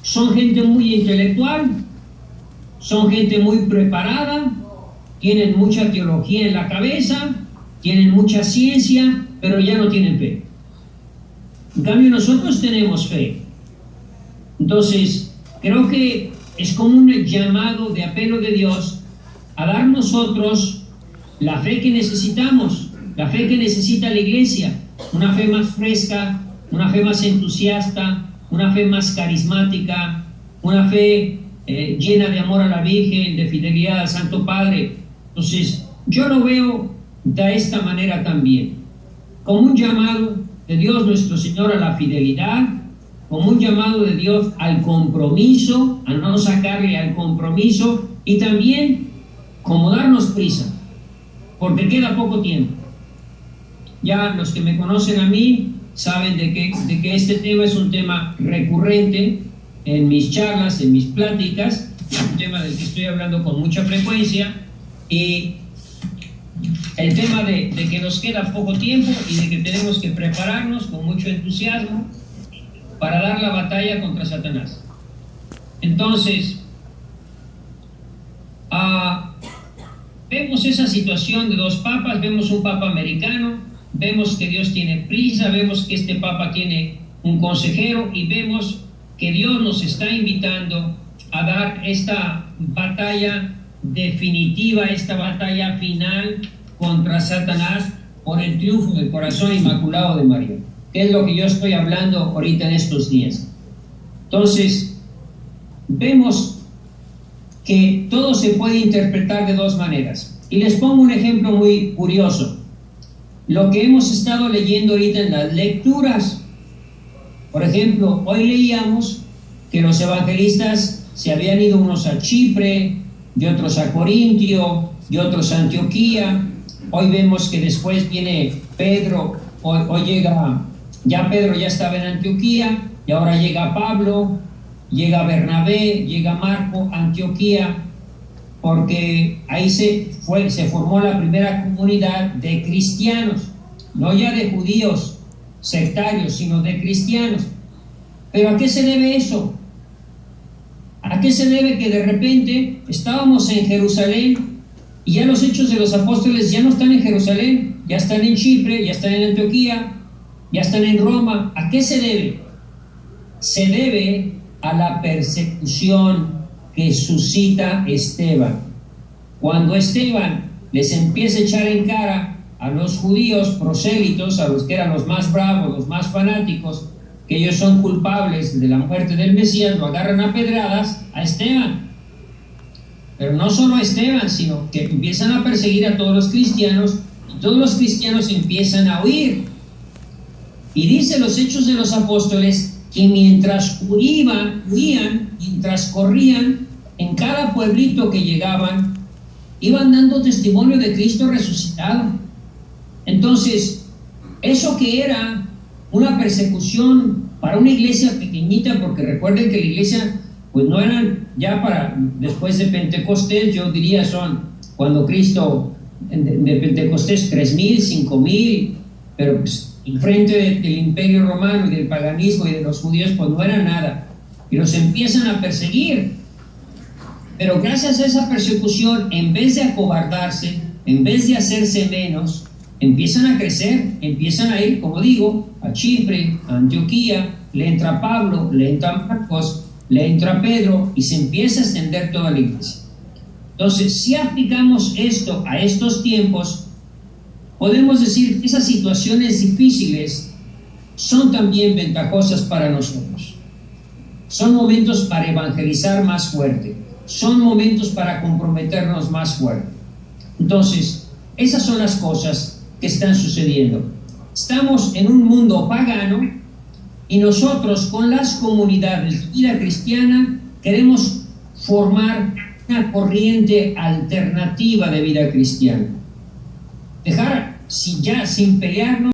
son gente muy intelectual, son gente muy preparada, tienen mucha teología en la cabeza, tienen mucha ciencia, pero ya no tienen fe. En cambio, nosotros tenemos fe. Entonces, creo que es como un llamado de apelo de Dios a dar nosotros la fe que necesitamos, la fe que necesita la iglesia, una fe más fresca, una fe más entusiasta, una fe más carismática, una fe llena de amor a la Virgen, de fidelidad al Santo Padre. Entonces, yo lo veo de esta manera también, como un llamado de Dios nuestro Señor a la fidelidad, como un llamado de Dios al compromiso, a no sacarle al compromiso, y también como darnos prisa, porque queda poco tiempo. Ya los que me conocen a mí saben de que este tema es un tema recurrente en mis charlas, en mis pláticas, es un tema del que estoy hablando con mucha frecuencia, y el tema de que nos queda poco tiempo y de que tenemos que prepararnos con mucho entusiasmo para dar la batalla contra Satanás. Entonces, vemos esa situación de dos papas, vemos un papa americano, vemos que Dios tiene prisa, vemos que este papa tiene un consejero y vemos que Dios nos está invitando a dar esta batalla definitiva, esta batalla final contra Satanás por el triunfo del corazón inmaculado de María, que es lo que yo estoy hablando ahorita en estos días. Entonces, vemos que todo se puede interpretar de dos maneras. Y les pongo un ejemplo muy curioso. Lo que hemos estado leyendo ahorita en las lecturas. Por ejemplo, hoy leíamos que los evangelistas se habían ido unos a Chipre, y otros a Corintio, y otros a Antioquía. Hoy vemos que después viene Pedro, hoy llega, ya Pedro ya estaba en Antioquía, y ahora llega Pablo, llega Bernabé, llega Marco a Antioquía, porque ahí se formó la primera comunidad de cristianos, no ya de judíos sectarios, sino de cristianos. ¿Pero a qué se debe eso? ¿A qué se debe que de repente estábamos en Jerusalén y ya los hechos de los apóstoles ya no están en Jerusalén, ya están en Chipre, ya están en Antioquía, ya están en Roma? ¿A qué se debe? Se debe a la persecución que suscita Esteban. Cuando Esteban les empieza a echar en cara a los judíos prosélitos, a los que eran los más bravos, los más fanáticos, que ellos son culpables de la muerte del Mesías, lo agarran a pedradas a Esteban. Pero no solo a Esteban, sino que empiezan a perseguir a todos los cristianos, y todos los cristianos empiezan a huir. Y dice los Hechos de los Apóstoles que mientras huían, mientras corrían, en cada pueblito que llegaban, iban dando testimonio de Cristo resucitado. Entonces, eso que era una persecución para una iglesia pequeñita, porque recuerden que la iglesia, pues no eran ya para después de Pentecostés, yo diría son cuando Cristo de Pentecostés 3,000, 5,000, pero pues enfrente del imperio romano y del paganismo y de los judíos, pues no era nada, y los empiezan a perseguir. Pero gracias a esa persecución, en vez de acobardarse, en vez de hacerse menos, empiezan a crecer, empiezan a ir, como digo, a Chipre, a Antioquía, le entra Pablo, le entra Marcos, le entra Pedro, y se empieza a extender toda la iglesia. Entonces, si aplicamos esto a estos tiempos, podemos decir que esas situaciones difíciles son también ventajosas para nosotros. Son momentos para evangelizar más fuerte, son momentos para comprometernos más fuerte. Entonces, esas son las cosas que están sucediendo. Estamos en un mundo pagano y nosotros con las comunidades de vida cristiana queremos formar una corriente alternativa de vida cristiana. Dejar, sin pelearnos,